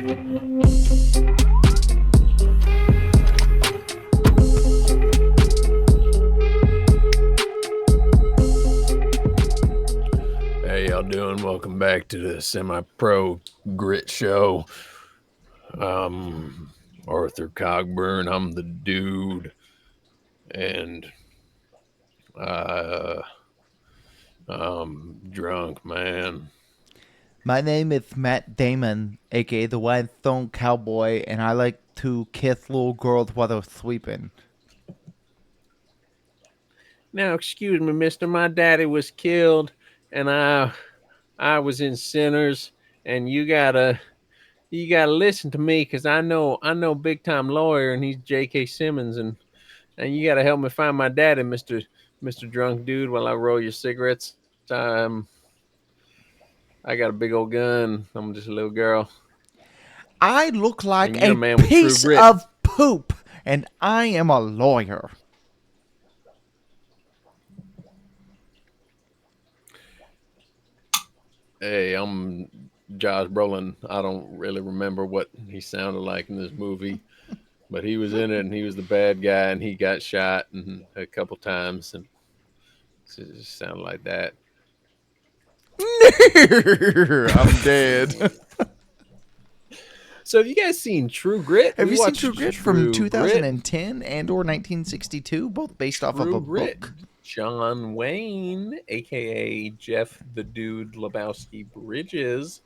Hey, y'all doing? Welcome back to the Semi-Pro Grit Show. Arthur Cogburn. I'm the dude, and uh, I'm drunk, man. My name is Matt Damon, aka the White Stone Cowboy, and I like to kiss little girls while they're sleeping. Now, excuse me, Mister. My daddy was killed, and I was in Sinners, and you gotta listen to me, cause I know big time lawyer, and he's J.K. Simmons, and you gotta help me find my daddy, Mister Drunk Dude, while I roll your cigarettes. I got a big old gun. I'm just a little girl, I look like and you're a a man with true piece grit. of poop, and I am a lawyer. Hey, I'm Josh Brolin. I don't really remember what he sounded like in this movie, but he was in it, and he was the bad guy, and he got shot a couple times, and it just sounded like that. I'm dead. So, have you guys seen True Grit? Have We you seen True watched Grit from True Grit. 2010 and or 1962, both based off of a True Grit. book? John Wayne, aka Jeff the Dude Lebowski Bridges.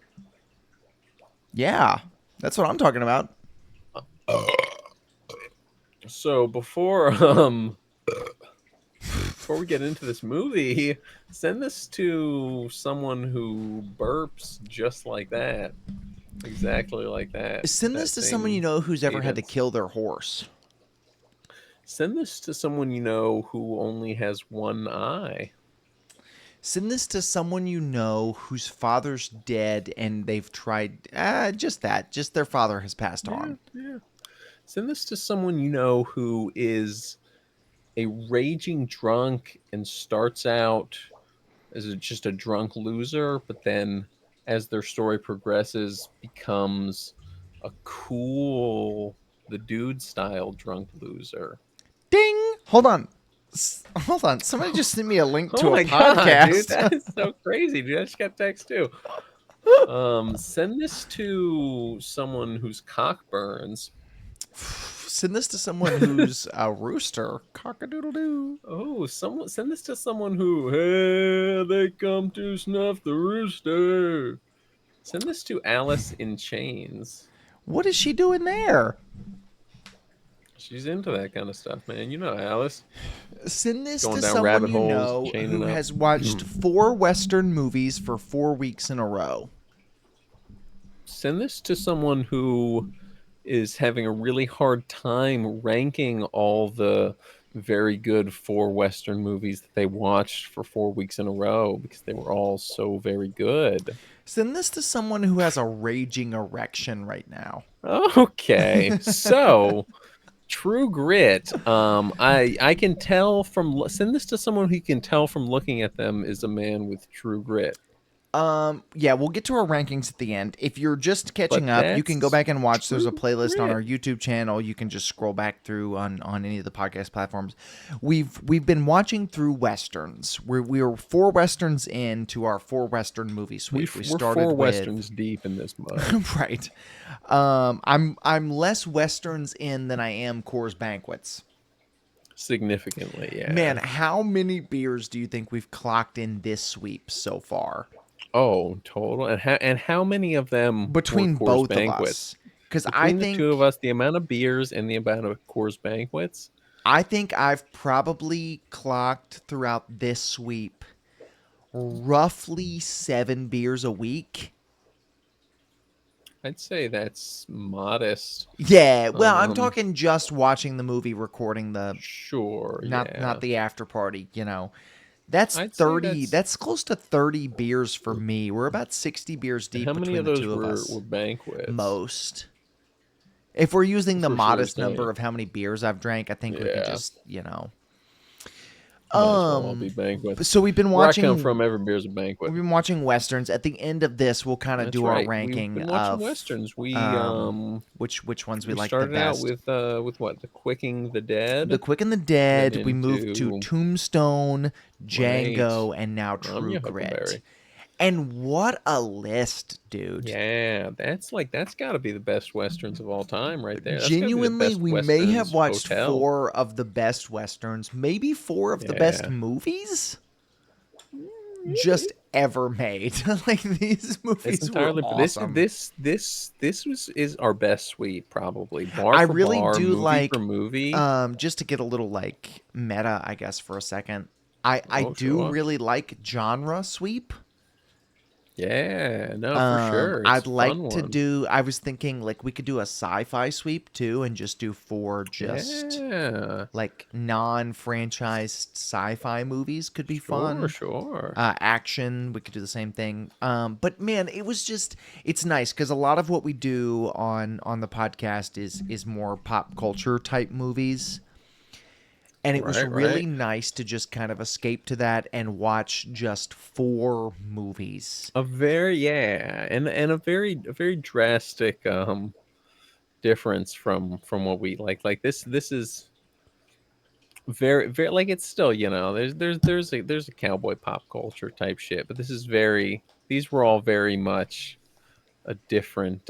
Yeah, that's what I'm talking about. So before we get into this movie, send this to someone who burps just like that, exactly like that. Send That this to someone you same know who's ever had to cadence. kill their horse. Send this to someone you know who only has one eye. Send this to someone you know whose father's dead and they've tried just that. Just their father has passed Yeah, on. yeah. Send this to someone you know who is a raging drunk and starts out as just a drunk loser, but then as their story progresses, becomes a cool, the dude style drunk loser. Ding! Hold on. Hold on. Somebody just sent me a link Oh to a my god, dude, podcast. that is so crazy, dude. I just got text too. Send this to someone whose cock burns. Send this to someone who's a rooster. Cock-a-doodle-doo. Oh, someone send this to someone who, hey, they come to snuff the rooster. Send this to Alice in Chains. What is she doing there? She's into that kind of stuff, man. You know Alice. Send this Going to down someone rabbit you holes, know chaining who up. has watched 4 Western movies for 4 weeks in a row. Send this to someone who is having a really hard time ranking all the very good 4 Western movies that they watched for 4 weeks in a row because they were all so very good. Send this to someone who has a raging erection right now. Okay, so True Grit. I can tell from send this to someone who can tell from looking at them is a man with true grit. Yeah, we'll get to our rankings at the end. If you're just catching But up, you can go that's back and watch. There's a True playlist on Grit. our YouTube channel. You can just scroll back through on any of the podcast platforms. We've been watching through westerns. We're 4 westerns into our 4 western movie sweep. We We're started 4 with westerns deep in this mud. right. I'm less westerns in than I am Coors Banquets. Significantly, Man, yeah. how many beers do you think we've clocked in this sweep so far? Oh, total. And how many of them were Between Coors both of Banquets? us. Because Between the two of us, the amount of beers and the amount of Coors Banquets, I think I've probably clocked throughout this sweep roughly 7 beers a week. I'd say that's modest. Yeah, well, I'm Um, talking just watching the movie, recording the sure, not yeah. the after party, you know. That's I'd say 30, that's that's close to 30 beers for me. We're about 60 beers and deep how many between of the those two of were us. banquets? Most. If we're using the For sure, modest same. number of how many beers I've drank, I think we can Yeah. just, Might as well all be banquets. So we've been Where I come watching from, every beer's a banquet. westerns. At the end of this, we'll kind of That's do our right. We've ranking been watching of westerns. which ones we We like the started out best. with what? The Quicking the The Dead, Quick and the then Dead. We moved to into Tombstone, right. Django, and now I'm True your Grit. Huckleberry. And what a list, dude. Yeah, that's got to be the best westerns of all time, right there. That's got to be the Genuinely, best we may have westerns watched hotel. 4 of the best westerns, maybe 4 of the best Yeah, movies maybe just ever made. Like, these it's movies were entirely. But awesome. this was is our best suite probably, bar I for really bar, do movie for like, movie. just to get a little like meta, I guess, for a second. I Oh do sure, really like genre sweep. yeah, no for sure. It's I'd a fun like to one. do. I was thinking like we could do a sci-fi sweep too, and just do 4 just Yeah, like non-franchised sci-fi movies. Could be sure, fun. sure. Action, we could do the same thing. But man, it's nice because a lot of what we do on the podcast is more pop culture type movies. And it was Right, really right. nice to just kind of escape to that and watch just 4 movies. A very yeah, and a very drastic difference from what we like. Like this is very like it's still, there's a cowboy pop culture type shit, but this is very these were all very much a different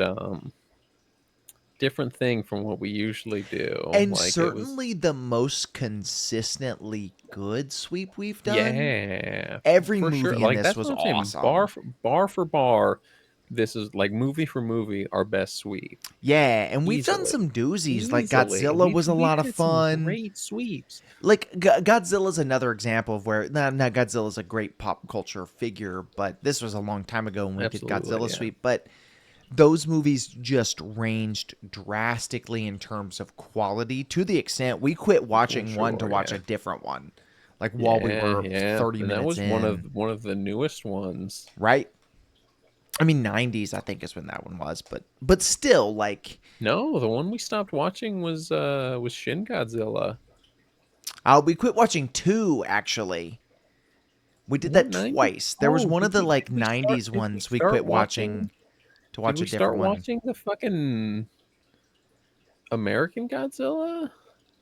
thing from what we usually do. And Like it was certainly the most consistently good sweep we've done. yeah, Every for sure. movie in Like this that's was what I'm saying. awesome. Bar for bar, this is like movie for movie our best sweep. Yeah, and we've done Easily. some doozies. Like Easily. Godzilla was a We've lot of had some fun. great sweeps. Like Godzilla's another example of where now Godzilla's a great pop culture figure, but this was a long time ago when we did Absolutely, Godzilla yeah. sweep. But those movies just ranged drastically in terms of quality to the extent we quit Oh, watching one to sure, watch yeah. a different one. Like while we Yeah, were yeah. 30 And that minutes was in, one of the newest ones. right? I mean 90s I think is when that one was, but still like No, the one we stopped watching was Shin Godzilla. we quit watching 2 actually. We did What that 90? twice. There was Oh, one of the like did we start 90s ones we quit start watching watching to did watch we a start different one. watching the fucking American Godzilla?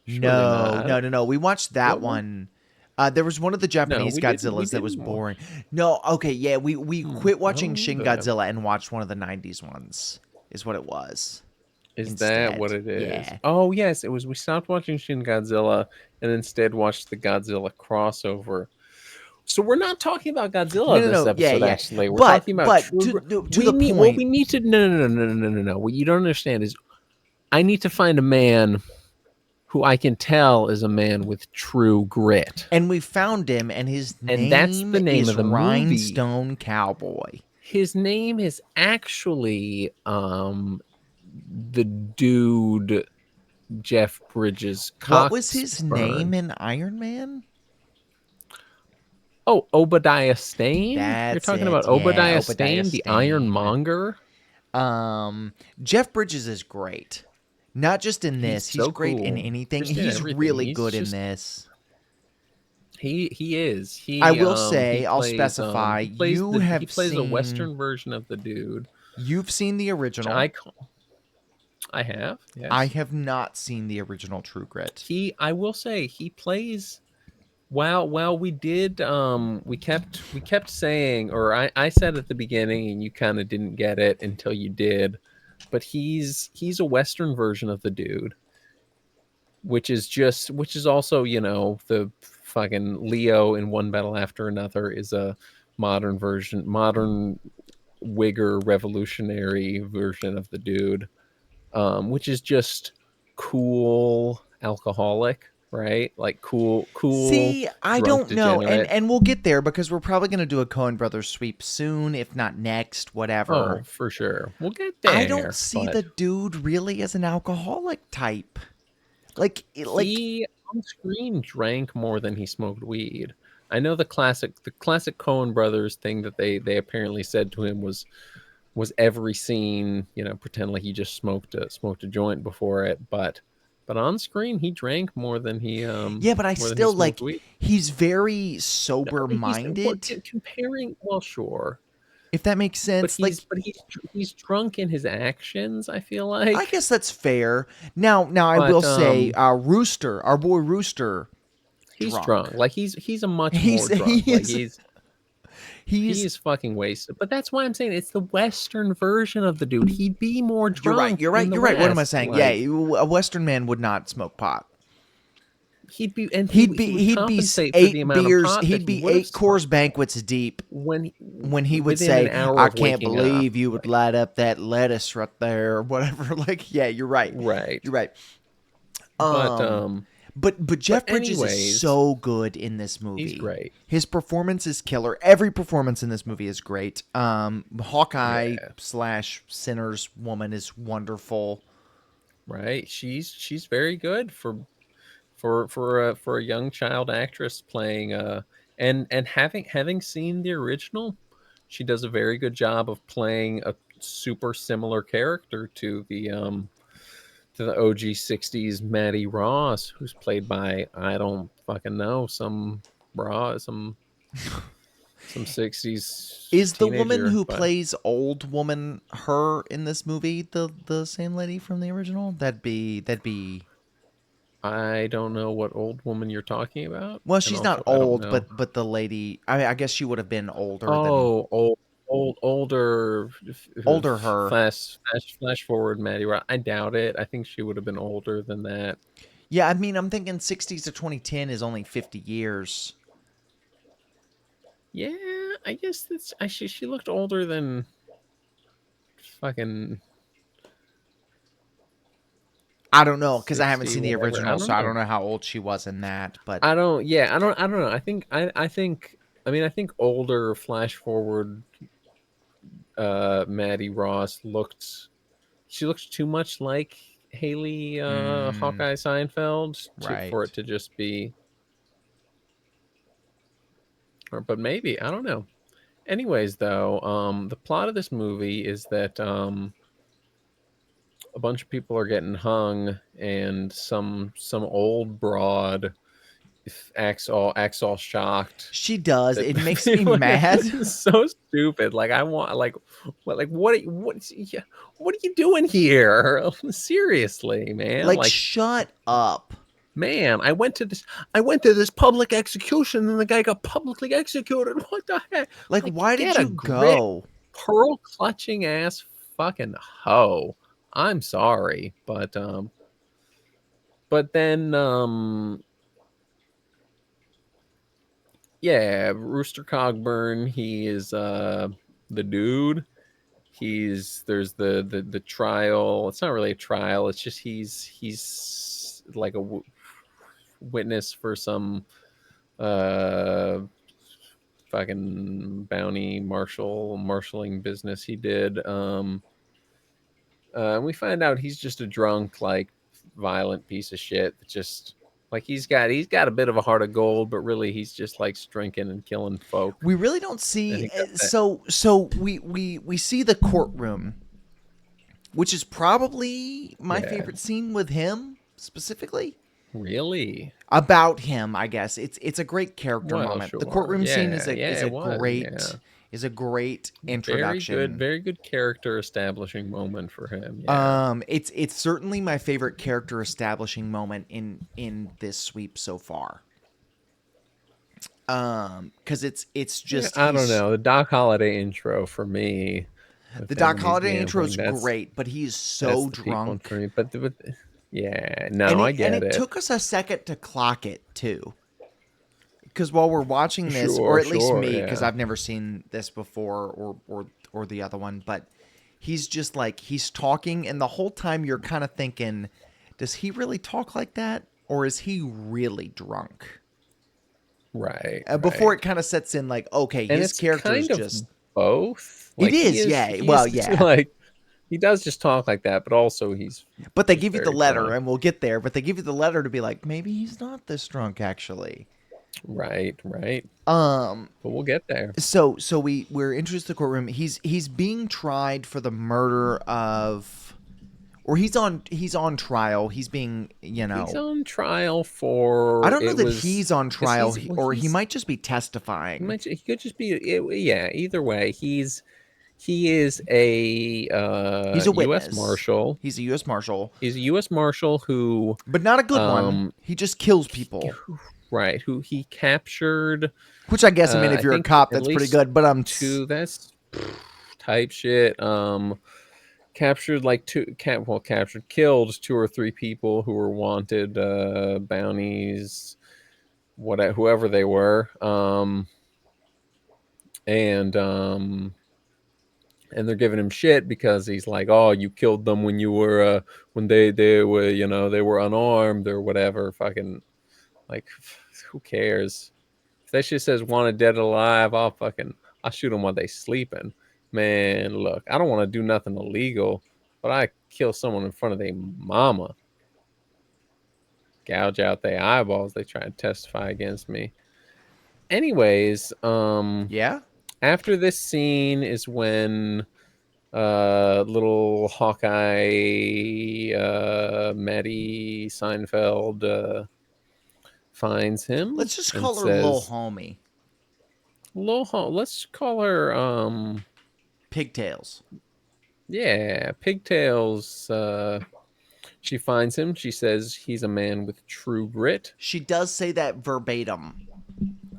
Surely No, not. no, no, no. We watched that What one? one. There was one of the No, Japanese we Godzillas that was didn't boring. watch. No, okay, yeah, we quit I watching don't Shin remember that. Godzilla and watched one of the 90s ones. Is what it was. Is that what Instead. it is? Yeah. Oh, yes, it was. We stopped watching Shin Godzilla and instead watched the Godzilla crossover. So we're not talking about No, Godzilla no, this no. Yeah, episode. yeah. Actually, we're But talking about but True. to We the need what point. we need to. No. What you don't understand is, I need to find a man who I can tell is a man with true grit, And we found him, and his and that's name the name is of the movie. Rhinestone Cowboy. His name is actually the dude Jeff Bridges What was his name Coxburn. in Iron Man? Oh, Obadiah Stane? You're That's talking it. about Yeah, Obadiah Obadiah Stane, the Stane. Ironmonger? Jeff Bridges is great. Not just in He's this. He's so great in cool. anything. Just in He's everything. really He's good in just this. he is. I will He say, I'll plays specify, you he have plays a seen western version of the dude, you've seen the which original. I have. I Yes. have not seen the original True Grit. I will say he plays well, we did we kept saying, or I said at the beginning and you kind of didn't get it until you did, but he's a western version of the dude, which is also, the fucking Leo in One Battle After Another is a modern wigger revolutionary version of the dude, which is just cool alcoholic, right? Like cool See, I drunk don't know, and degenerate. and we'll get there because we're probably going to do a Coen Brothers sweep soon, if not next, Oh, whatever. for sure. We'll get I don't there, see but the dude really as an alcoholic type. Like he on screen drank more than he smoked weed. I know the classic Coen Brothers thing that they apparently said to him was every scene, pretend like he just smoked a joint before it, but But on screen, he drank Yeah, but I more than he still smoked like, weed. he's very No, I mean, he's what sober-minded, comparing. Well, sure, if that makes but sense. Like, he's drunk in his actions. I feel I like, guess that's fair. Now I will but say, Rooster, our boy Rooster, he's drunk. drunk. Like he's a much He's more drunk. Like he's he's he's fucking wasted. But that's why I'm saying it's the Western version of the dude. He'd be more You're right. drunk You're right. in the You're right. What am I West. saying? Yeah, Like a Western man would not smoke pot. he'd be, and He'd he would be compensate for the eight amount of beers. pot that He'd he be would have eight smoked Coors Banquets deep when when he would within an say, hour "I of can't waking up. believe you would light up that lettuce right there," or whatever. Like, yeah, you're right. Right. You're right. But But but Jeff Bridges is anyways, so good in this he's movie. great. His performance is killer. Every performance in this movie is great. Hawkeye Yeah. slash Sinners woman is wonderful. Right. She's very good for a young child actress playing and having seen the original, she does a very good job of playing a super similar character to the OG 60s Maddie Ross, who's played by I don't fucking know, some 60s Is the woman teenager, who but plays old woman her in this movie the same lady from the original? That'd be I don't know what old woman you're talking about, well, and she's not also I don't old, know. but the lady. I mean, I guess she would have been older than Oh, older. older her. Flash forward, Maddie. I doubt it. I think she would have been older than that. Yeah, I mean, I'm thinking 60s to 2010 is only 50 years. Yeah, I guess that's. She looked older than fucking I don't know because I haven't 60, seen the whatever. I original, don't so I know. don't know how old she was in that. But I don't. Yeah, I don't. I don't know. I think. I mean, I think older flash forward. Maddie Ross looked. She looks too much like Haley mm, Hawkeye Seinfeld for right. it to just be. But maybe I don't know. Anyways, though, the plot of this movie is that a bunch of people are getting hung, and some old broad acts all shocked. She does. That It makes me like, mad. this is so stupid. Like I want what are you doing here? Seriously, man. Like, Like shut up. man, I went to this public execution and the guy got publicly executed. What the heck? Like, Like why did get a you grip, go? pearl clutching ass fucking hoe. I'm sorry, but then yeah, Rooster Cogburn, he is the dude. There's the trial. It's not really a trial. It's just he's like a witness for some uh fucking bounty marshaling business he did. And we find out he's just a drunk, like violent piece of shit that just like he's got a bit of a heart of gold, but really he's just likes drinking and killing folk. We really don't I see. think that's that. So we see the courtroom, which is probably my Yeah, favorite scene with him specifically. really. About him, I guess it's a great character Well, moment. The sure. courtroom scene Yeah, yeah, it was. Yeah, is a great introduction. very good character establishing moment for him. Yeah, It's certainly my favorite character establishing moment in this sweep so far. Because it's yeah. just I don't he's know the Doc Holliday intro for me. With the him Doc when he's Holiday intro gambling, is great, but he's that's so the peak one drunk. for me. But yeah, no, I And get it it. took us a second to clock it too. Because while we're watching this, or Sure, at least sure, me, because yeah. I've never seen this before, or the other one, but he's just like he's talking, and the whole time you're kind of thinking, does he really talk like that, or is he really drunk? Right, Before right. it kind of sets in, like, okay, And his it's character is kind of just both. it Like is, yeah, well, he's yeah. like he does just talk like that, but also he's But they just give you the very letter, drunk. and we'll get there. But they give you the letter to be like, maybe he's not this drunk actually. Right, right. Um, But we'll get there. so we're introduced to the courtroom. He's being tried for the murder of or he's on trial. He's being, He's on trial for I don't know it that was he's on because trial, well, or he might just be testifying. he could just be yeah. Either way, he is a He's a U.S. witness. Marshal. He's a U.S. Marshal, He's a U.S. Marshal who but not a good one. um He just kills people. right who he captured. Which I guess, I mean, if I you're a think cop, at that's pretty least good. But two. That's type shit. Captured like captured, killed two or three people who were wanted, bounties, whoever they were, and and they're giving him shit because he's like, oh, you killed them when you were when they were, they were unarmed or whatever. Fucking like, who cares? If that shit says wanted dead or alive, I'll shoot them while they sleeping. Man, look, I don't want to do nothing illegal, but I kill someone in front of their mama, gouge out their eyeballs. They try and testify against me. Anyways, yeah, after this scene is when little Hawkeye, Maddie Seinfeld, finds him let's just and call her Lil says, Homie. let's call her Pigtails. yeah, Pigtails. She finds him. She says he's a man with true grit. She does say that verbatim.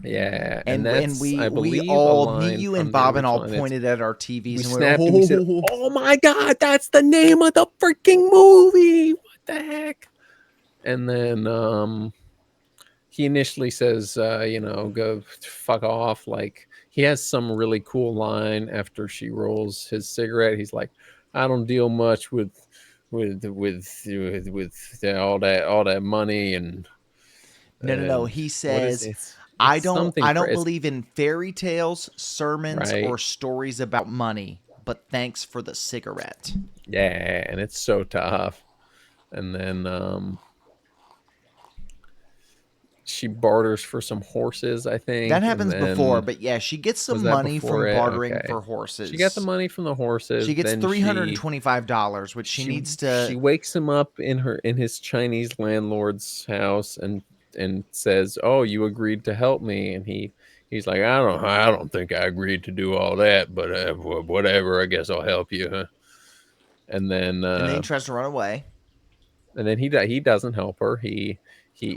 Yeah, and And that's, we I we believe, a all, me, line you, from and the Bob and all original, and pointed at our we TVs and we were, snapped and we said, oh. "Oh my god, that's the name of the freaking movie! What the heck?" And then he initially says, go fuck off. Like, he has some really cool line after she rolls his cigarette. He's like, I don't deal much with all that money and No. and He what is says, it? I It's don't something I for don't it's believe in fairy tales, sermons, right. or stories about money, but thanks for the cigarette. Yeah, and it's so tough. And then she barters for some horses, I That think, and happens before, then but yeah, she gets some was that money before from it? bartering Okay. for She got the horses. money from the horses. She gets Then $325, which she needs she to. wakes him up in his Chinese landlord's house and says, "Oh, you agreed to help me." And he's like, "I don't think I agreed to do all that, but whatever. I guess I'll help you." Huh? And then And then he tries to run away. he doesn't help her. He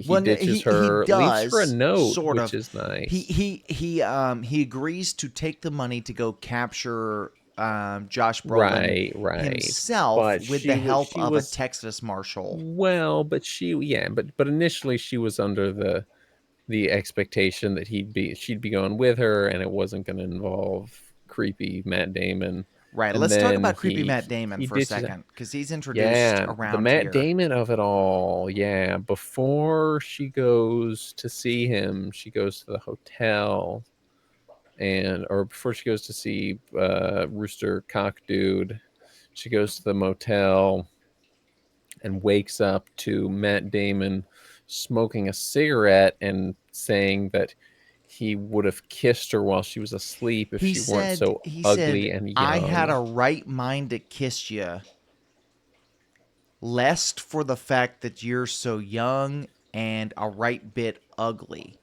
Well, no, ditches he her, leaves her a does note, sort which of. is He nice. he he agrees to take the money to go capture Josh Brolin Right. himself But with the help she of a was Texas Marshal. well, but but initially she was under the expectation that she'd be going with her, and it wasn't going to involve creepy Matt Damon. Right. And Let's talk then about creepy Matt Damon he for a ditches. second, because he's introduced Yeah, the around Matt here. Damon of it all. Yeah, before she goes to see him, she goes to the hotel, or before she goes to see Rooster Cock Dude, she goes to the motel and wakes up to Matt Damon smoking a cigarette and saying that he would have kissed her while she was asleep if He she weren't said so he said ugly and I had young. a right mind to kiss you, lest for the fact that you're so young and a right bit ugly,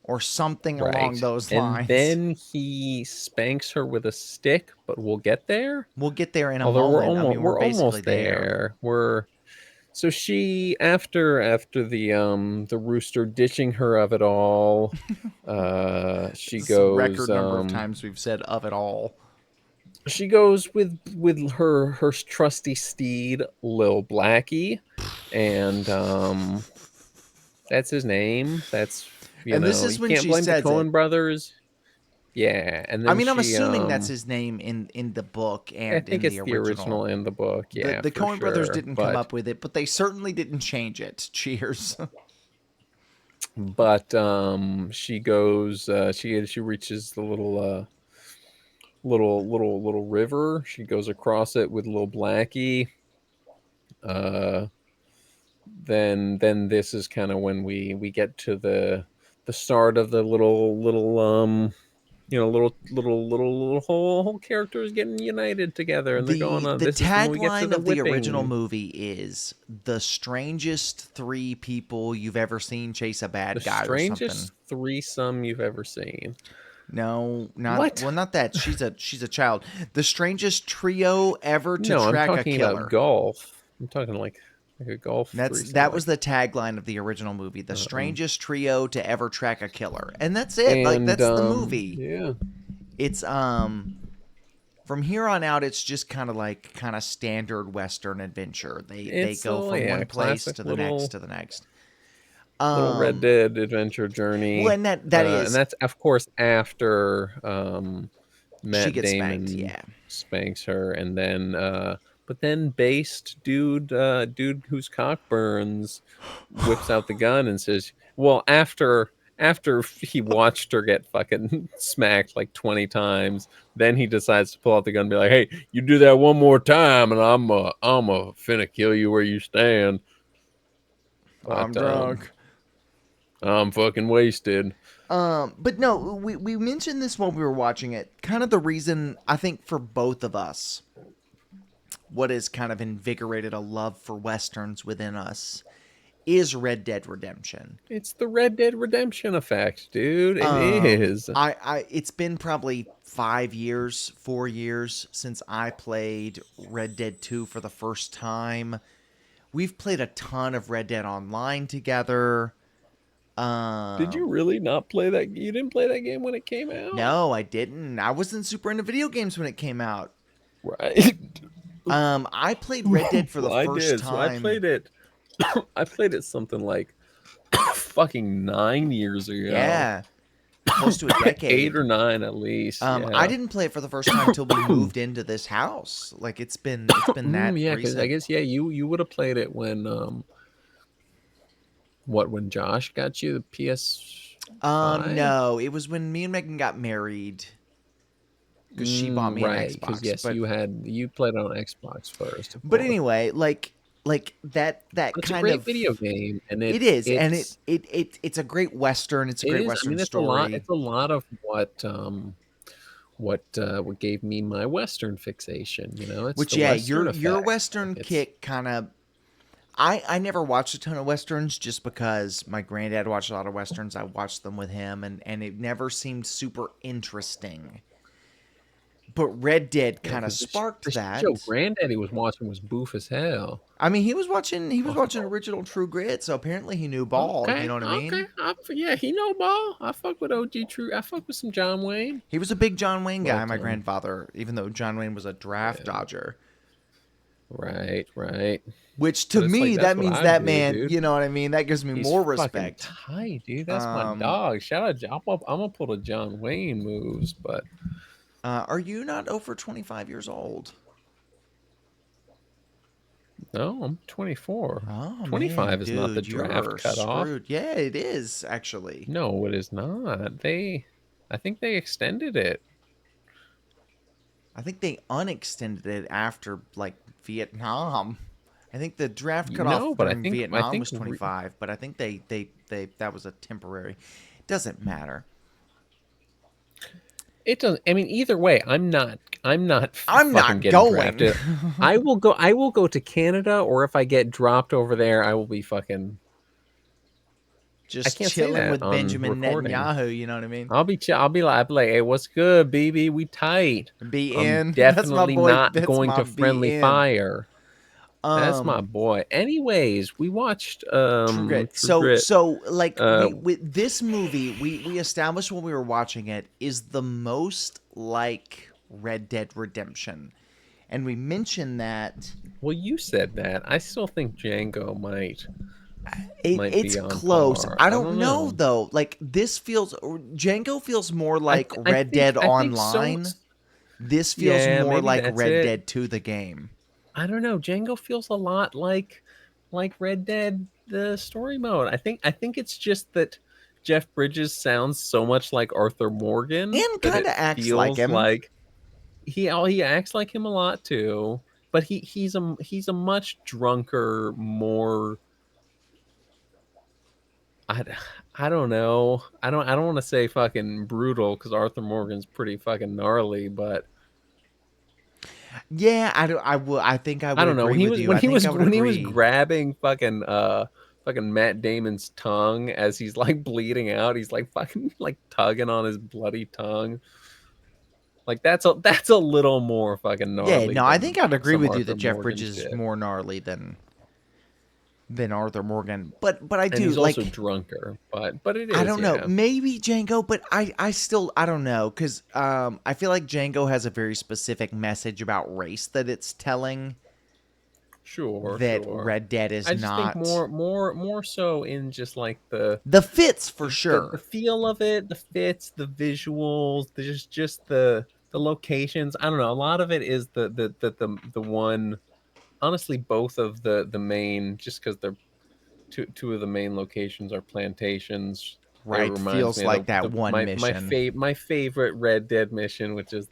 or something along Right. those And lines. then he spanks her with a stick, but we'll get there. We'll get there in a Although moment. I mean, we're we're basically almost there. there. We're so she after the rooster ditching her of it all, she This is a goes record number of times we've said of it all. with her trusty steed Lil Blackie, and that's his name. That's And this is you when can't she blame the says it. Coen brothers. Yeah, and I then mean, I'm she assuming that's his name in the book I and think in the it's the original. original in the book. The Yeah, the for Coen brothers sure. didn't come up with it, but they certainly didn't change it. Cheers. But she goes she reaches the little river. She goes across it with little Blackie. Uh then this is kind of when we get to the start of the little little whole characters getting united together, and they're going on. The This is when we get to tagline the of the original whipping. movie is the strangest three people you've ever seen chase a The bad guy or something. strangest threesome you've ever seen. No, What? not that. She's a child. The strangest trio ever to No, I'm track a talking about killer. golf. I'm talking like a golf threesome. That was Like, the tagline of the original movie. The um, strangest trio to ever track a killer. And that's it. Like and that's the movie. yeah, It's from here on out it's just kind of standard western adventure. They it's go from one place classic to the next to the next. little Red Um Dead adventure well, journey. and that And is that's of course after she Matt gets spanked, Damon yeah. spanks her, and then but then based dude whose cock burns whips out the gun and says, "Well, after he watched her get fucking smacked like 20 times, then he decides to pull out the gun and be like, "Hey, you do that one more time, and I'm finna kill you where you stand." I'm But drunk. I'm fucking wasted. But no, we mentioned this while we were watching it. Kind of the reason I think for both of us, what has kind of invigorated a love for westerns within us is Red Dead Redemption. It's the Red Dead Redemption effect, dude. It is. It's been probably 5 years, 4 years since I played Red Dead 2 for the first time. We've played a ton of Red Dead Online together. Did you Um, really not play that? You didn't play that game when it came out? no, I didn't. I wasn't super into video games when it came out. Right. I played Red Dead for the Well, I first did. So I time. played it. I played it something like fucking 9 years ago. Yeah, close to a Eight decade. or nine at least. I Yeah. didn't play it for the first time till we moved into this house. Like it's been that Yeah, because I recent. guess you would have played it when when Josh got you the PS5? No, it was when me and Megan got married because she bought me an Right, because Xbox. yes, you played on Xbox first, of But course. anyway, like that It's a kind great of video game, and it is, and it's it's a great western. It's a it great is. I western mean, it's a lot. story. It's a lot of what gave me my Western fixation. It's Which the yeah, Western your effect. Like western it's kick kind of. I never watched a ton of westerns just because my granddad watched a lot of westerns. I watched them with him, and it never seemed super interesting. But Red Dead kind of because sparked the show that. Granddaddy was watching was boof as hell. I mean, he was watching original True Grit, so apparently he knew ball. You Okay, know what I okay. mean? Yeah, he know ball. I fuck with OG True. I fuck with some John Wayne. He was a big John Wayne guy, But my grandfather, even though John Wayne was a draft yeah, dodger. right. Which to But it's like me, that's that what means I that do, man, dude. you know what I mean? That gives me He's more fucking respect. tight, dude. That's my Um, dog. Shout out. I'm gonna pull the John Wayne moves, but are you not over 25 years old? no, I'm 24. Oh 25 man, is not the dude, draft you're cutoff. screwed. Yeah, it is actually. No, it is not. I think they extended it. I think they unextended it after like Vietnam. I think the draft cutoff No, but during I Vietnam think was 25, but I think they that was a temporary. Doesn't matter. it doesn't. I mean, either way, I'm not I'm fucking not getting going. drafted. I will go to Canada, or if I get dropped over there, I will be fucking. I Just can't say chilling that with on Benjamin recording. Netanyahu, you know what I mean? I'll be like, hey, what's good, BB? We tight. Be I'm in. That's my definitely boy. not That's going my to be friendly in. fire. That's my Um boy. Anyways, we watched True Grit. True So Grit. so like Uh we with this movie, we established when we were watching it is the most like Red Dead Redemption. And we mentioned that well, you said that. I still think Django might it's be on close. par. I I don't don't know know. though. Like this feels Django feels more like I Red think Dead I think so. Online. This feels Yeah, more maybe like that's Red it. Dead 2 the game. I don't know. Django feels a lot like Red Dead the story mode. I think it's just that Jeff Bridges sounds so much like Arthur Morgan And that kind it of acts like feels him. like he acts like him a lot too. But he's a much drunker, more I, I don't know. I don't want to say fucking brutal because Arthur Morgan's pretty fucking gnarly, but Yeah, I don't. I will. I think I I would don't know. agree with you. I think I would When he was agree. grabbing fucking Matt Damon's tongue as he's like bleeding out, he's like fucking like tugging on his bloody tongue. Like that's a little more fucking Yeah, gnarly no, I think than I'd agree some with you that Arthur Jeff Morgan Bridges is shit. more gnarly than Arthur Morgan. But I And do he's also like. drunker, but it I is, don't know. yeah. Maybe Django, but I still I don't know because I feel like Django has a very specific message about race that it's telling Sure, that sure. Red Dead is I just think not. more so in just like The fits for the sure. feel of it, the fits, the visuals, just the locations. I don't know. A lot of it is the one. Honestly, both of the main, just because they're two of the main locations are plantations. It Right, reminds feels me of like that the one mission. my favorite Red Dead mission, which is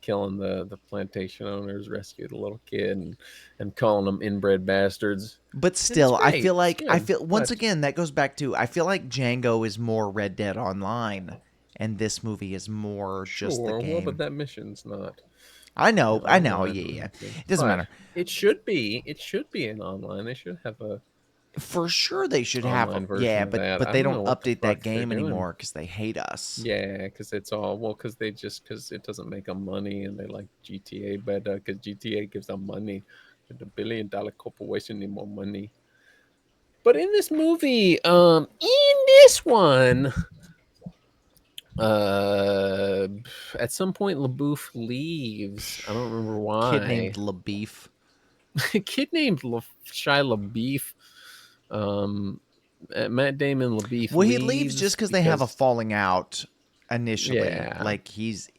killing the plantation owners, rescue the little kid, and calling them inbred bastards. But And it's still, great. It's I good, feel once but again that goes back to I feel like Django is more Red Dead Online, and this movie is more just the sure. Well, but game. that mission's not I know, online yeah, or yeah. anything. It doesn't But matter. it should be. It should be an online. They should have a For sure, they should have, online yeah, version of that. but I they don't don't know what the update that fuck they're game doing. anymore because they hate us. Yeah, because it's all well, because it doesn't make them money, and they like GTA better because GTA gives them money. The billion-dollar corporation need more money. But in this movie, in this one, uh, at some point, LaBouffe leaves. I don't remember Kid named why. LaBeef. A kid named Shia LaBeouf, um, Matt Damon LaBeouf Well, he leaves just leaves because they have a because falling out initially. yeah, Like he's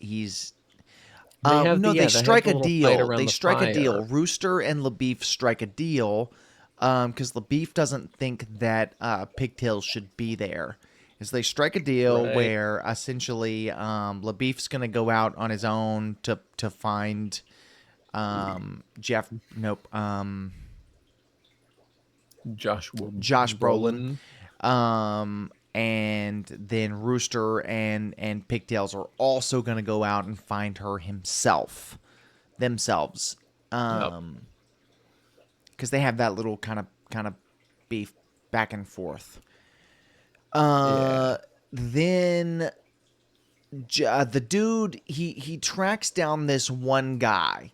they have no, they they have strike the a little fight deal. around They the strike a fire. deal. Rooster and LaBeef strike a deal because LaBeef doesn't think that Pigtails should be there. Is they strike a deal Right. where essentially LaBeef's going to go out on his own to find Jeff. Nope. Joshua Josh Brolin. Brolin. And then Rooster and Pigtails are also going to go out and find her themselves. Yep. Because they have that little kind of beef back and forth. Yeah. Then the dude he tracks down this one guy,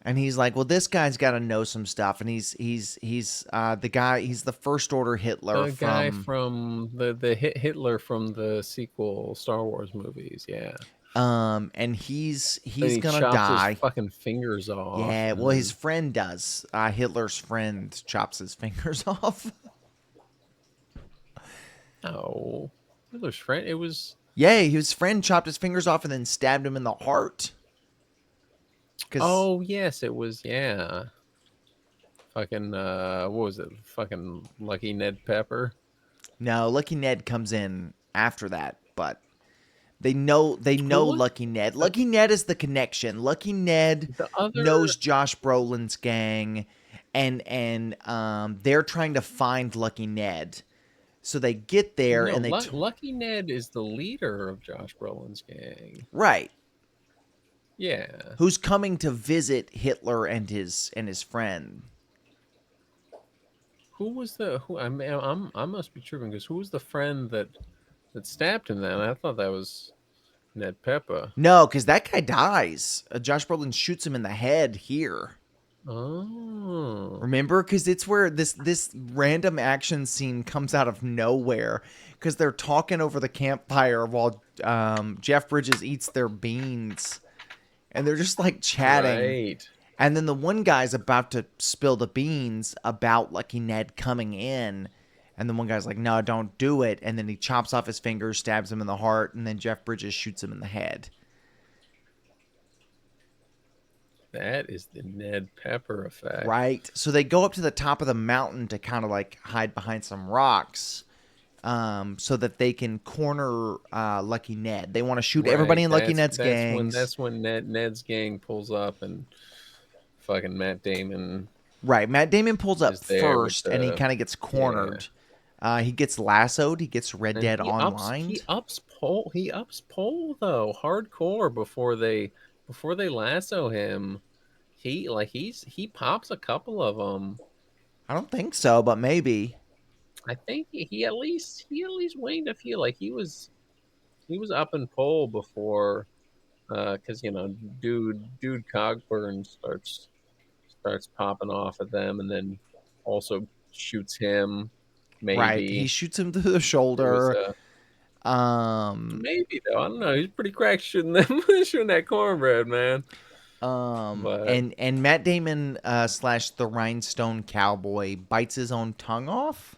and he's like, well, this guy's got to know some stuff, and he's the guy. He's the First Order Hitler The guy from from the Hitler from the sequel Star Wars movies. Yeah. and And he's he gonna chops his die. fucking fingers off. Yeah, well, his And friend does. Hitler's friend chops his fingers off. oh, Hitler's friend. It was Yeah, his friend chopped his fingers off and then stabbed him in the heart. Because oh yes, it was yeah. Fucking what was it? Fucking Lucky Ned Pepper. no, Lucky Ned comes in after that, but they Who know was Lucky Ned. the, Lucky Ned is the connection. Lucky Ned the other? knows Josh Brolin's gang, and they're trying to find Lucky Ned. So they get there No, and Lucky Ned is the leader of Josh Brolin's gang. right, Yeah. who's coming to visit Hitler and his friend. Who was the who? I must be tripping because who was the friend that stabbed him? Then I thought that was Ned Pepper. No, because that guy dies. Josh Brolin shoots him in the head here. Oh, Remember, because it's where this random action scene comes out of nowhere. Because they're talking over the campfire while Jeff Bridges eats their beans, and they're just like chatting. right. And then the one guy's about to spill the beans about Lucky Ned coming in. And the one guy's like, no, don't do it. And then he chops off his fingers, stabs him in the heart, and then Jeff Bridges shoots him in the head. That is the Ned Pepper effect. Right? So they go up to the top of the mountain to kind of like hide behind some rocks so that they can corner Lucky Ned. They want to shoot everybody Right. in Lucky Ned's gangs. That's when Ned's gang pulls up and fucking Matt Damon Right. Matt Damon pulls up is there with first and he kind of gets yeah. cornered. He gets lassoed. He gets Red And Dead Online. he ups pole though hardcore before they lasso him. He pops a couple of them. I don't think so, but maybe. I think he at least winged a few. Like he was up in pole before, because you know, dude Cogburn starts popping off at them, and then also shoots him. Right. He Maybe shoots him through the there was shoulder. a Um, maybe though. I don't know. He's pretty crack shooting them, shooting that cornbread, man. But and Matt Damon slash the Rhinestone Cowboy bites his own tongue off.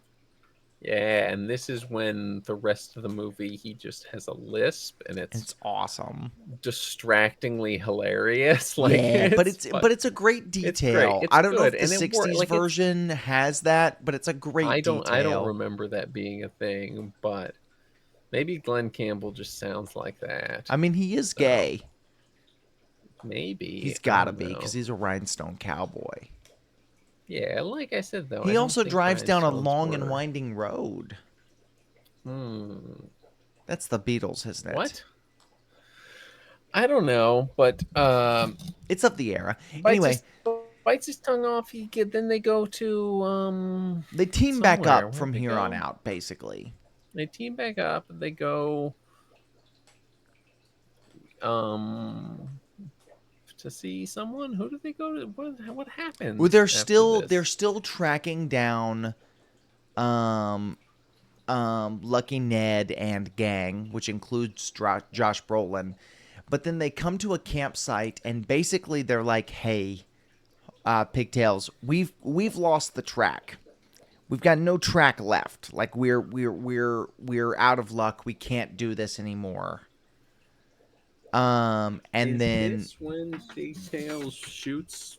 yeah, and this is when the rest of the movie he just has a lisp, and it's It's awesome. distractingly hilarious. Like Yeah, but but it's a great it's great. detail. It's I don't know good, if the and it worked. '60s Like it's version has that, but it's a great I don't detail. remember that being a thing, but maybe Glenn Campbell just sounds like that. I mean, he is So gay. maybe He's I got to don't be because know. he's a Rhinestone Cowboy. Yeah, like I said though, I He don't also think drives down a rhinestones long and were. winding road. Hmm. That's the Beatles, isn't it? What? I don't know, but It's of the era. bites Anyway, his bites his tongue off. Then they go to they team back somewhere. up Where'd from they here on go? out, basically. They team back up. They go um to see someone. Who do they go to? What Well, happens after they're this? still tracking down um Lucky Ned and gang, which includes Josh Brolin. But then they come to a campsite and basically they're like, "Hey, Pigtails, we've lost the track. We've got no track left. Like we're out of luck. We can't do this anymore." And Is then this when Pigtails shoots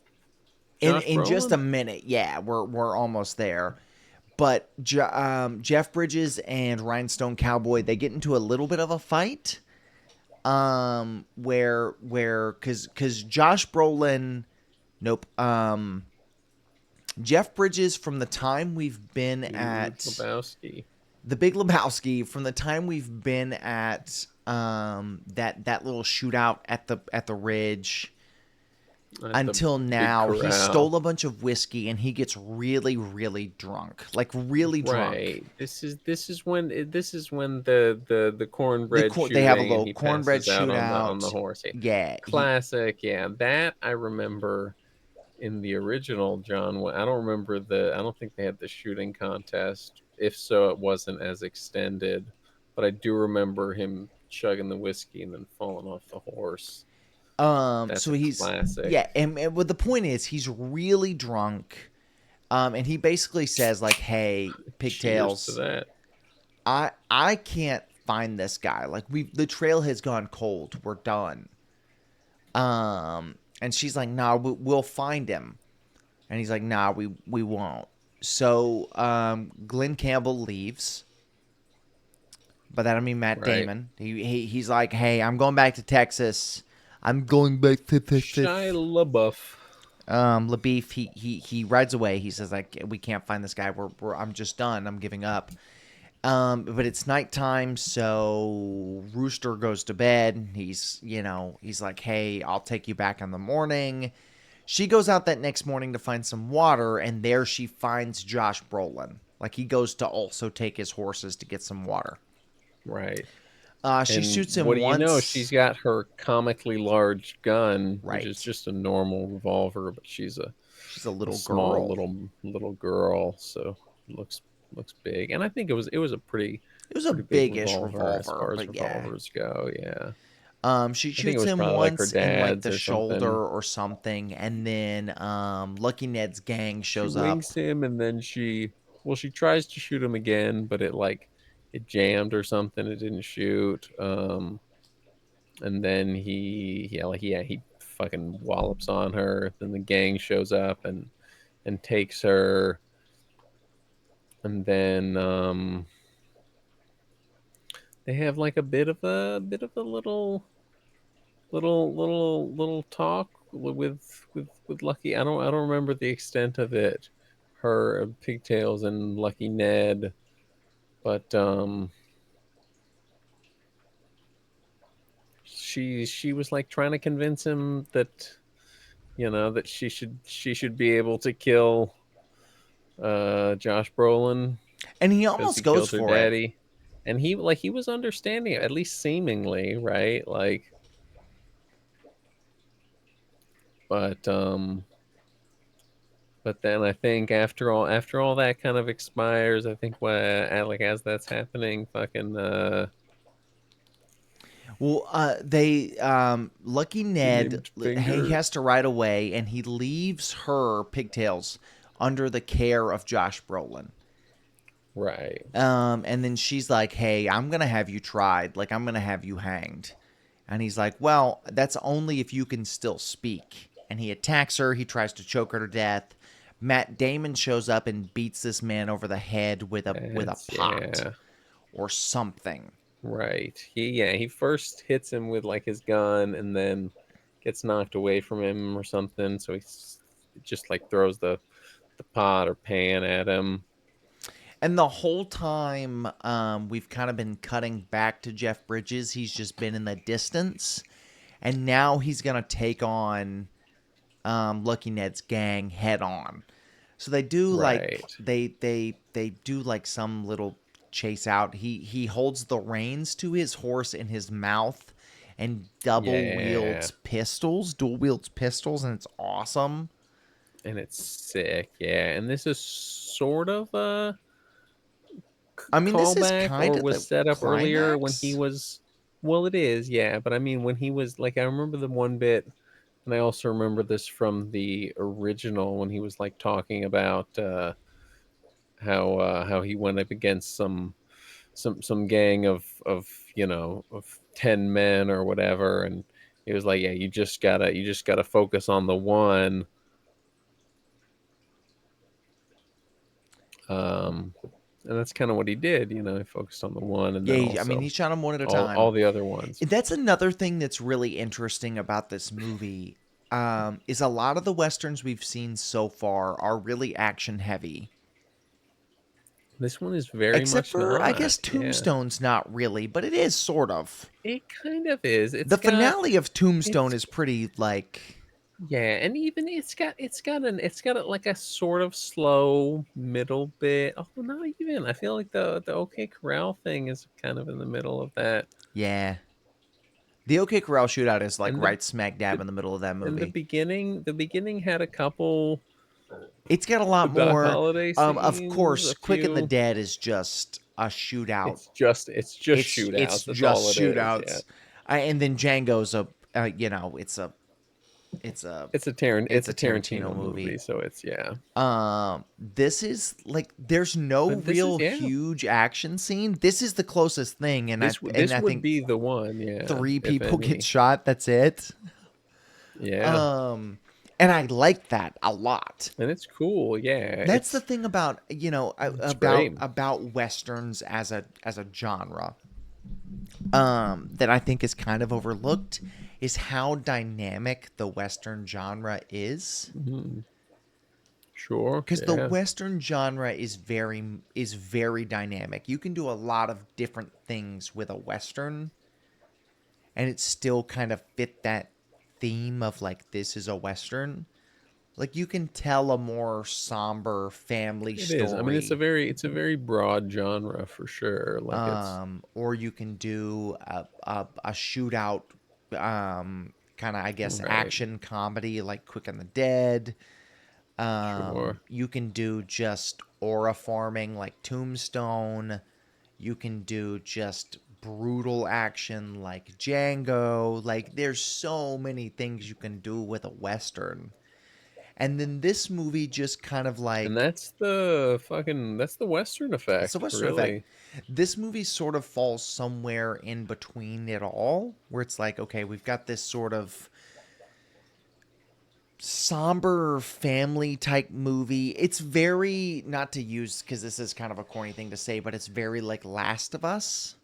in Josh just a Brolin? minute, yeah, we're almost there. But Jeff Bridges and Rhinestone Cowboy, they get into a little bit of a fight. Where because Josh Brolin, nope. Jeff Bridges, from the time we've been Dude, at Lebowski. the Big Lebowski, from the time we've been at that little shootout at the ridge At the until big now, he corral. stole a bunch of whiskey and he gets really, really drunk. Like really drunk. Right. This is when the cornbread They have a shooting and little he cornbread passes out on the shootout. horse. Yeah. Yeah, he Classic. Yeah, that I remember in the original John. I don't remember I don't think they had the shooting contest. If so, it wasn't as extended. But I do remember him chugging the whiskey and then falling off the horse. That's so a he's classic. yeah, and what the point is, he's really drunk. And he basically says like, "Hey, Cheers to Pigtails, that. I can't find this guy. Like the trail has gone cold. We're done." And she's like, "Nah, we'll find him." And he's like, "Nah, we won't." So Glenn Campbell leaves. By that I mean Matt Right. Damon. He's like, "Hey, I'm going back to Texas. I'm going back to Texas." Shia LaBeouf. LaBeef, he rides away. He says like, "We can't find this guy. I'm just done. I'm giving up." But it's nighttime, so Rooster goes to bed. He's like, "Hey, I'll take you back in the morning." She goes out that next morning to find some water, and there she finds Josh Brolin. Like he goes to also take his horses to get some water. Right. She And shoots what him do you know? She's once. got her comically large gun, which is Right. just a normal revolver, but she's She's a a little small girl. little girl, so looks big. And I think it was a It was a pretty big big-ish revolver as revolver, far as but yeah. revolvers go. Yeah, She I think it shoots was him probably like her once in like dad's the or something. shoulder or something, and then Lucky Ned's gang She shows up. wings him, and then she tries to shoot him again, but it jammed or something. It didn't shoot. And then he fucking wallops on her. Then the gang shows up and takes her, and then they have like a bit of a little talk with Lucky. I don't remember the extent of it. Her Pigtails and Lucky Ned. But she was like trying to convince him that that she should be able to kill Josh Brolin And he because almost he goes killed her for it. daddy, and he was understanding, at least seemingly, right? Like, but then I think after all that kind of expires, I think what like as that's happening, fucking Well, they Lucky what's her Ned, name, he Finger, has to ride away, and he leaves her Pigtails under the care of Josh Brolin. right? And then she's like, "Hey, I'm gonna have you tried. Like, I'm gonna have you hanged." And he's like, "Well, that's only if you can still speak." And he attacks her. He tries to choke her to death. Matt Damon shows up and beats this man over the head with a That's pot yeah. or something. Right. He first hits him with like his gun and then gets knocked away from him or something. So he just like throws the pot or pan at him. And the whole time, we've kind of been cutting back to Jeff Bridges. He's just been in the distance, and now he's gonna take on Lucky Ned's gang head on. So they do like Right. they do like some little chase out. He holds the reins to his horse in his mouth and double Yeah. wields pistols, dual wields pistols, and it's awesome. And it's sick. Yeah. And this is sort of a I mean, this is callback kind or of was the set up earlier when he climax. was well, it is, yeah, but I mean when he was like I remember the one bit. And I also remember this from the original when he was like talking about how he went up against some gang of 10 men or whatever, and he was like, yeah, you just gotta focus on the one. um and that's kind of what he did, he focused on the one and Yeah, then I mean, also he shot them one at a all time. the other ones. That's another thing that's really interesting about this movie. Is a lot of the westerns we've seen so far are really action heavy. This one is very Except much for, I not. guess, Yeah, Tombstone's not really, but it is sort of. it kind of is. The finale of Tombstone It's is pretty, like, Yeah, and even it's got like a sort of slow middle bit. Oh, not even. I feel like the OK Corral thing is kind of in the middle of that. yeah. The OK Corral shootout is, like, And right smack dab the in the middle of that and the movie. beginning the beginning had a couple It's got a lot good Doc more. Holiday Of scenes, course, a Quick and the few. Dead is just a shootout. It's just It's shootouts. That's just all it is. Yeah. shootouts. And then Django's a, It's a Taran it's it's a a Tarantino Tarantino movie. movie, so it's yeah. This is like there's no But this is real yeah. huge action scene. This is the closest thing, and This I would think be the one, yeah, three if people get any. shot. That's it. Yeah. Um, and I like that a lot. And it's cool. Yeah. That's the thing about It's great. about westerns as a genre. That I think is kind of overlooked is how dynamic the western genre is. Mhm. Sure. Because the Yeah. western genre is very dynamic. You can do a lot of different things with a western, and it still kind of fit that theme of like this is a western. Like you can tell a more somber family It is. I mean, it's a story, very broad genre for sure. Like it's or you can do a shootout, kind of I guess right. action comedy like Quick and the Dead. Sure. You can do just aura farming like Tombstone. You can do just brutal action like Django. Like there's so many things you can do with a western. And then this movie just kind of And like that's the Western it's a effect, western effect. really. This movie sort of falls somewhere in between it all, where it's like, okay, we've got this sort of somber family type movie. It's very not to use because this is kind of a corny thing to say, but it's very like Last of Us.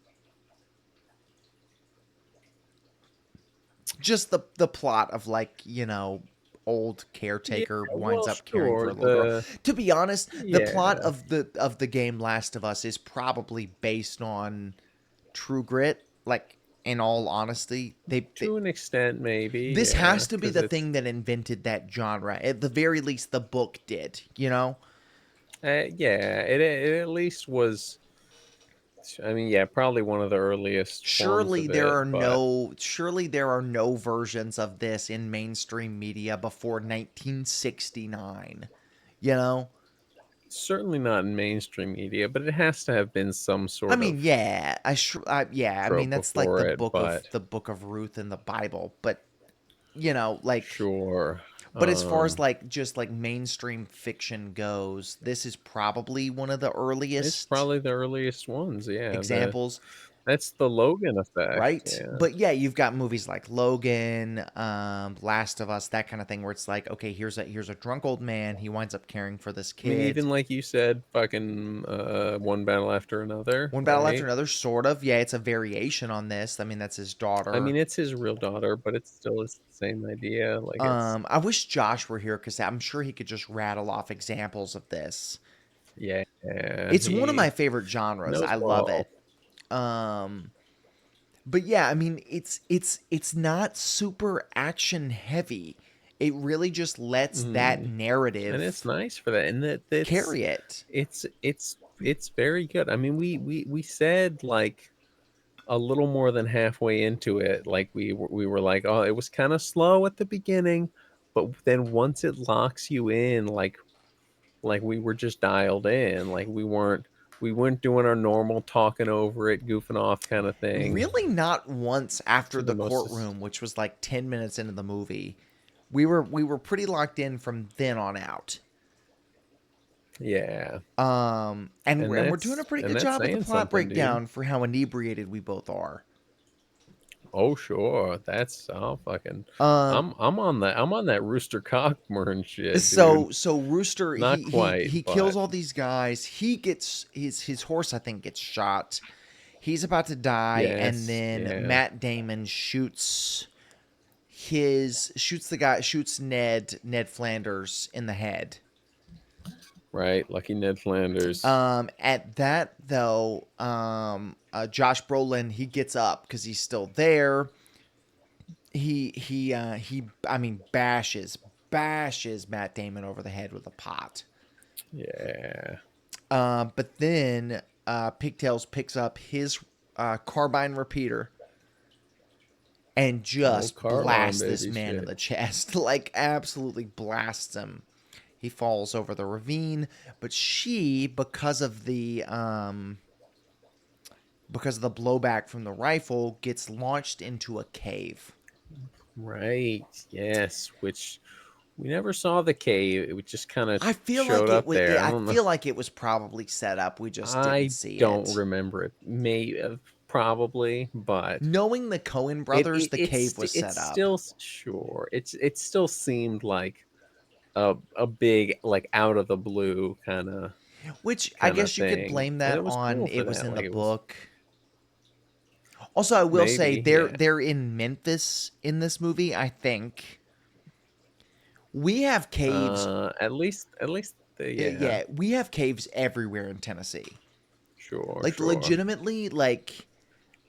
Just the plot of like old Yeah, caretaker winds well, up caring for sure. a little girl. To be honest, the plot Yeah, of the game Last of Us is probably based on True Grit. Like, in all honesty, they to an extent, maybe. this Yeah, has to be because the it's thing that invented that genre. At the very least, the book did. You know. yeah, it at least was. I mean, yeah, probably one of the earliest forms of it, but Surely there are no versions of this in mainstream media before 1969. You know? certainly not in mainstream media. But it has to have been some I sort mean, of yeah, I mean trope that's like before it. But the book of Ruth in the Bible, but you know, like sure, but as far as um, like just like mainstream fiction goes, this is probably one of the it's earliest probably the earliest ones. Yeah, the examples. that's the Logan effect. Right? Yeah. But yeah, you've got movies like Logan, Last of Us, that kind of thing where it's like, okay, here's a drunk old man, he winds up caring for this I mean, kid. even like you said, fucking one battle after another, One battle after right? another, sort of. Yeah, it's a variation on this. I mean, that's his I daughter. mean, it's his real daughter, but it's still the same idea. Like it's I wish Josh were here because I'm sure he could just rattle off examples of this. yeah, It's one of he my favorite genres. knows I it love it. all. Um, but yeah, I mean, it's not super action heavy. It really just lets that Hmm. And it's narrative nice for that, and that it's carry it. it's it's it's very good. I mean, we said like a little more than halfway into it, like we were like, oh, it was kind of slow at the beginning, but then once it locks you in, like we were just dialed in, like we weren't doing our normal talking over it, goofing off kind of thing Really, not once after for the the most. courtroom, which was like 10 minutes into the movie. We were pretty locked in from then on out. Yeah, And we're doing a pretty and good that's job with the saying plot something, dude. breakdown for how inebriated we both are. Oh sure, that's all fucking. Um, I'm on that Rooster Cogburn shit, dude. so Rooster Not quite, he kills but all these guys. He gets his horse I think gets shot. He's about to die, and yes, then yeah, Matt Damon shoots the guy shoots Ned Flanders in the head. right. Lucky Ned Flanders. At that though, Josh Brolin he gets up because he's still there. He I mean bashes Matt Damon over the head with a pot. Yeah. But then Pigtails picks up his carbine repeater and Oh, just car alarm blasts this baby man in shit. the chest. Like absolutely blasts him. He falls over the ravine, but she, because of the blowback from the rifle, gets launched into a cave. Right. Yes. Which we never saw the cave. It just kind of I feel showed like it up was. there. I I don't know. feel like it was probably set up. We just didn't I see don't it. remember it. May probably, but Knowing the Cohen it, brothers, it the it's cave was it's set up. still sure. It still seemed like a big like out of the blue Which I kind of guess you could thing, blame and that it was on cool for it was that. in the Like it was book. Also, I will say maybe yeah. they're in Memphis in this movie. I think we have caves. At least yeah. Yeah, we have caves everywhere in Tennessee. Sure, Like sure. legitimately, like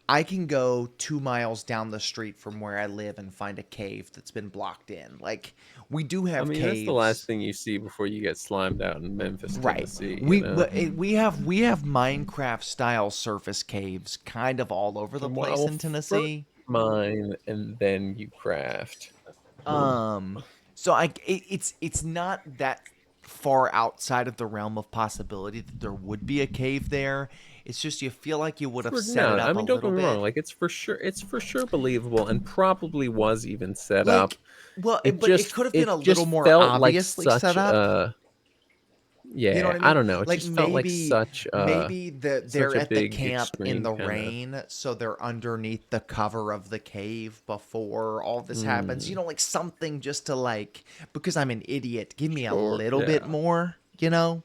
I can go 2 miles down the street from where I live and find a cave that's been blocked in. Like we do I have mean, that's the last caves. thing you see before you get slimed out in Memphis, Right. Tennessee, you know? We have Minecraft style surface caves kind of all over the place Well, in first Tennessee. mine and then you craft. Um so it's not that far outside of the realm of possibility that there would be a cave there. It's just you feel like you would have For set no, it I up a mean, don't get little me wrong. bit. Like it's for sure believable, and probably was even set up. Like well, It but it just could have been it a little just more felt like obviously such set up. a You know yeah. what I I mean? don't know. It Like just felt like such a maybe such they're a at the big camp in extreme the kind of. rain, so they're underneath the cover of the cave before all this happens. You Mm, know, like something just to like because I'm an idiot. Give me a sure. little bit Yeah. more. You know.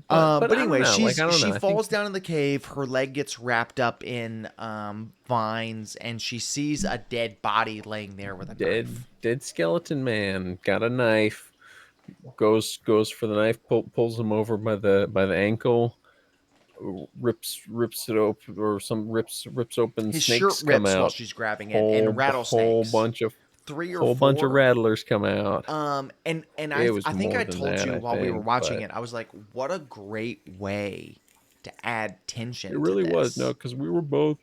But But I don't anyway, know. Like I don't know. she I think falls down in the cave. Her leg gets wrapped up in vines, and she sees a dead body laying there with a knife. dead skeleton man got a knife. Goes for the knife. Pulls him over by the ankle. Rips it open, or some rips open. His shirt Snakes come rips while out. she's grabbing it, and Whole rattlesnakes, bunch of three or whole bunch of four. rattlers come out. And It was I think more I than told that, you I while we were think, watching but it, I was like, what a great way to add it tension to really was. No, this. because we were both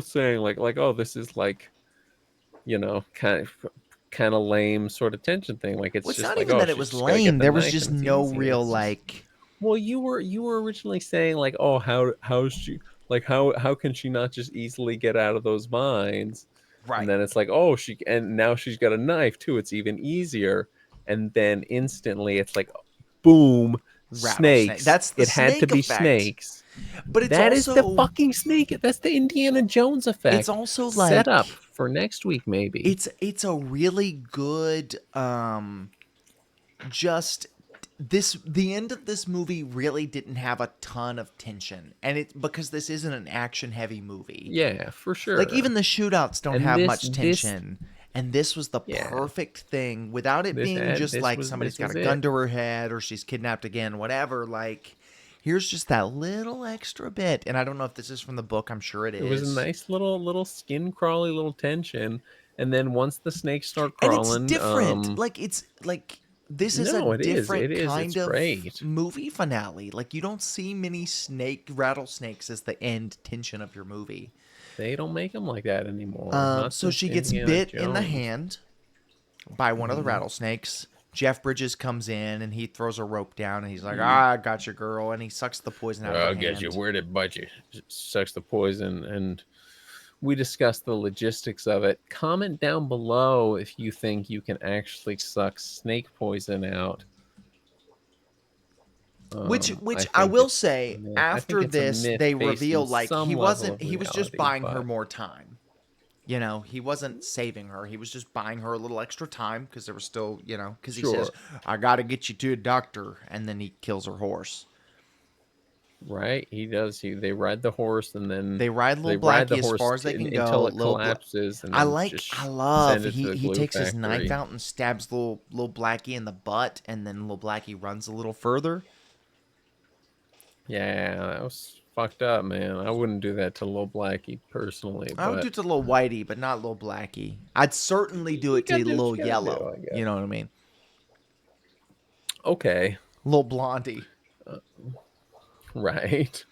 saying like oh, this is like, kind of lame sort of tension thing. Like Well, it's it's just not like, even oh, that it she's was just got to get lame. the There was knife just and it's no easy. real It's just, like. well, you were originally saying like, oh, how's she, like how can she not just easily get out of those vines? And Right. then it's like, oh, and now she's got a knife too. It's even easier. And then instantly it's like, boom, Rattlesnake. snakes. That's the It had to snake be effect. snakes. But That is the fucking snake. That's the Indiana Jones it's effect. also Set up like for next week, maybe. it's a really good just this the end of this movie really didn't have a ton of tension, and it because this isn't an action heavy movie. Yeah, for Like even sure. the shootouts don't And have this much this tension, and this was the yeah, perfect thing without it being just like somebody's this got was a gun it. to her head or she's kidnapped again, whatever. Like here's just that little extra bit, and I don't know if this is from the book. I'm sure it It was a is. nice little skin crawly little tension. And then once the snakes start And it's crawling, different. Like it's like this is a no, it is. It different is. It's kind of great. movie finale. Like you don't see many rattlesnakes as the end tension of your movie. They don't make them like that anymore. Not So since she gets Indiana bit in the Jones. hand by one of the Mhm. rattlesnakes. Jeff Bridges comes in and he throws a rope down and he's like, Mm. "Ah, I got you, girl," and he sucks the poison out of her I'll get you. hand. Where'd it bite you? Sucks the poison. And we discussed the logistics of it. Comment down below if you think you can actually suck snake poison out. I Which I think will it's a say, myth. I think after it's a this, myth they based in reveal like some level of he was just reality, buying her but more time. You know, he wasn't saving her. He was just buying her a little extra time because there was still, you know, because he says, sure. "I got to get you to a doctor," and then he kills her horse. Right, he does. They ride the horse, and then They ride they little ride the Blackie as far horse as they can go. until it collapses, and then I just love send it to the he glue takes his knife factory. out and stabs little Blackie in the butt, and then little Blackie runs a little further. Yeah, that was fucked up, man. I wouldn't do that to little Blackie personally, I would do but it to little Whitey, but not little Blackie. I'd certainly do you it to gotta do what little you gotta do, Yellow. I You guess. know what I mean? Okay, Little Blondie. right.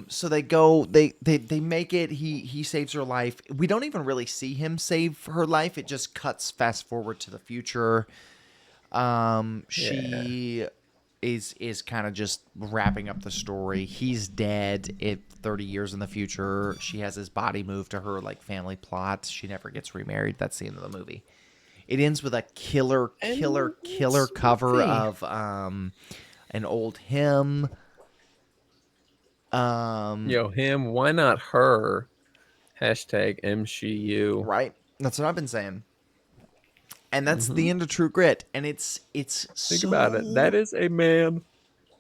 So they go. They make it. He saves her life. We don't even really see him save her life. It just cuts fast forward to the future. Yeah, She is kind of just wrapping up the story. He's dead. 30 years in the future. She has his body moved to her like family plot. She never gets remarried. That's the end of the movie. It ends with a and killer let's cover see. of an old hymn. Yo, him. Why not her? Hashtag MCU. Right. That's what I've been saying. And that's Hmm. the end of True Grit. And it's Think about it. That so is a man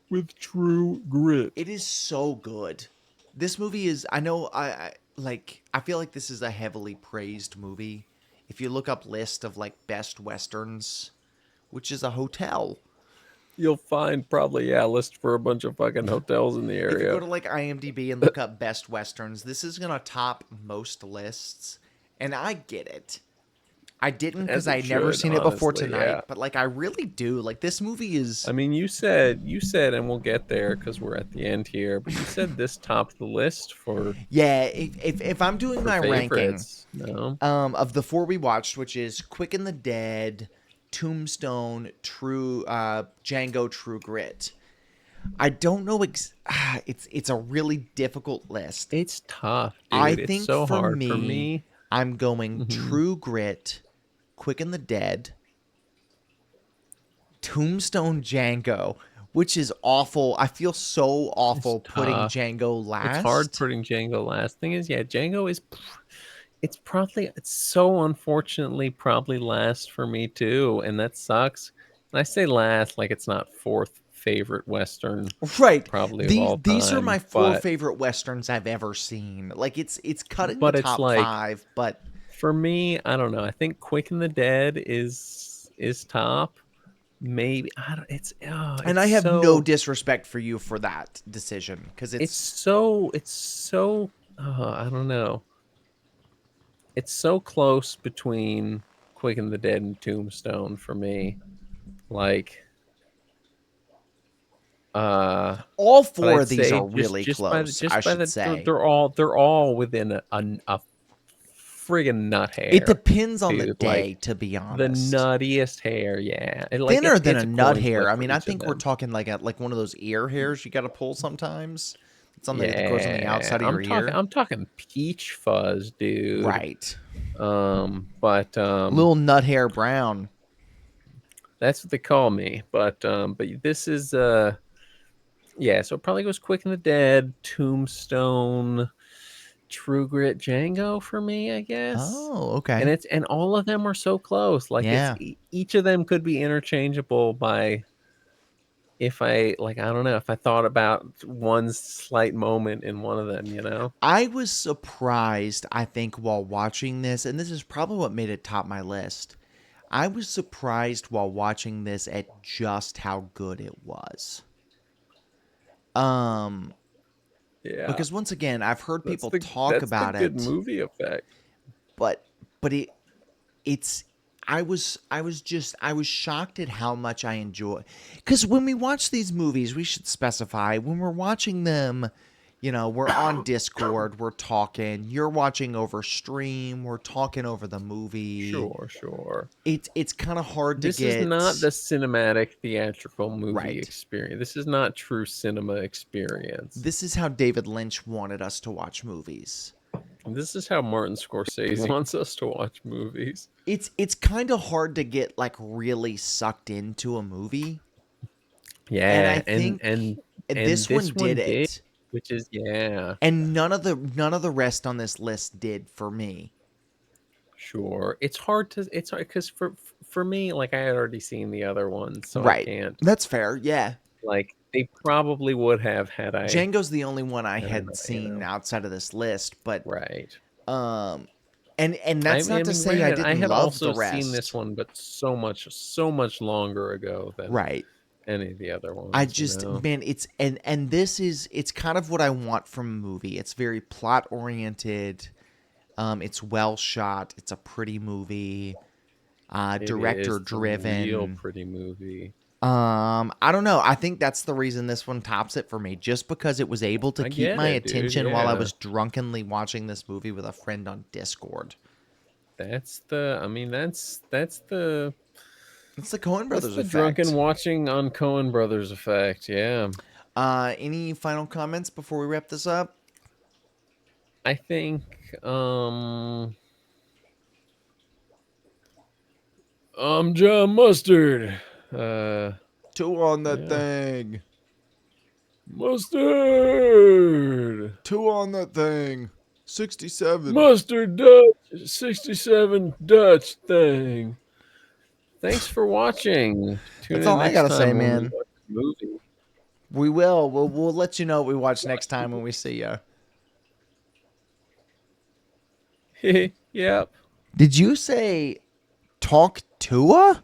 with true grit. it is so good. This movie is I know I like I feel like this is a heavily praised movie. If you look up list of like best westerns, which is a hotel. You'll find probably, yeah, a list for a bunch of fucking hotels in the If you go area. to like IMDb and look up best westerns, this is gonna top most lists. And I get it. I didn't because As I it had never should, seen it before honestly, tonight, yeah. but like I really do. Like this movie is I mean, you said, and we'll get there because we're at the end here, but you said this topped the list yeah, if I'm doing for my ranking favorites. No? of the four we watched, which is Quick and the Dead, Tombstone, Django, True Grit. I don't know. It's a really difficult list. It's tough, I dude. It's think so for hard for me, me. I'm going Mhm. True Grit, Quick and the Dead, Tombstone, Django, which is awful. I feel so It's awful putting tough. Django It's hard last. putting Django last. Thing is, yeah, Django is. It's so unfortunately probably last for me too, and that sucks. And I say last like it's not fourth, favorite Western Right. probably of all These are time. my four favorite westerns I've ever seen. Like it's cut it in the But it's top like, 5, but for me, I don't know. I think Quick and the Dead is top. Maybe I don't. and I have no disrespect for you for that decision because it's so I don't know. It's so close between Quick and the Dead and Tombstone for me. Like, all but four I'd of these say are really close, I just by should the say. they're all within a friggin' nut It hair, depends on the dude. Like day, to be the honest. nuttiest hair, yeah. And like Thinner than it's a a nut coin hair. flip I for mean, I each of think we're them. talking like one of those ear hairs you got to pull sometimes. It's on that goes on the Yeah, outside of your ear. I'm talking peach fuzz, dude. Right. But Little nut hair brown. that's what they call me. But this is yeah, so it probably goes Quick and the Dead, Tombstone, True Grit, Django for me, I guess. Oh, And okay. it's and all of them are so close. Like it's Yeah. each of them could be interchangeable by, if I like, I don't know, if I thought about one slight moment in one of them, you know? I was surprised, I think, while watching this, and this is probably what made it top my list. I was surprised while watching this at just how good it was. Um, Yeah. because once again, I've heard people talk That's the about good it, movie effect. but it's I was shocked at how much I enjoy. Because when we watch these movies, we should specify when we're watching them. You know, we're on Discord, we're talking. You're watching over stream, we're talking over the movie. Sure, sure. It's kind of hard to This is not get the cinematic theatrical movie right. experience. This is not true cinema experience. This is how David Lynch wanted us to watch movies. This is how Martin Scorsese wants us to watch movies. It's kind of hard to get like really sucked into a movie. Yeah, And I think and this one did did, it. which is, yeah, And none of the rest on this list did for me. sure. It's hard because for me, like I had already seen the other ones, so I Right. can't. That's fair. Yeah. Like they probably would have had Django's the only one I I had not, you seen know, outside of this list, but right. um and that's I not to mean, say I granted, I didn't had love the also seen this rest. one, but so much longer ago than Right. any of the other I ones, you just know. man, and this is it's kind of what I want from a movie. It's very plot oriented. It's well shot. It's a pretty movie. It is. Director It's a real driven. pretty movie. I don't know. I think that's the reason this one tops it for me, just because it was able to I keep get my it, dude. attention while I Yeah. was drunkenly watching this movie with a friend on Discord. I mean, that's the It's the Coen that's Brothers the drunken effect. watching on Coen Brothers effect. Yeah. Any final comments before we wrap this up? I think I'm John Mustard. Two on that Yeah. thing. Mustard. Two on that thing. 67. Mustard Dutch 67 Dutch thing. Thanks for watching. Tune That's in all I next gotta say, time when we man. watch the movie. We will. We'll let you know what we watch next time when we see you. Yep. Did you say talk Tua?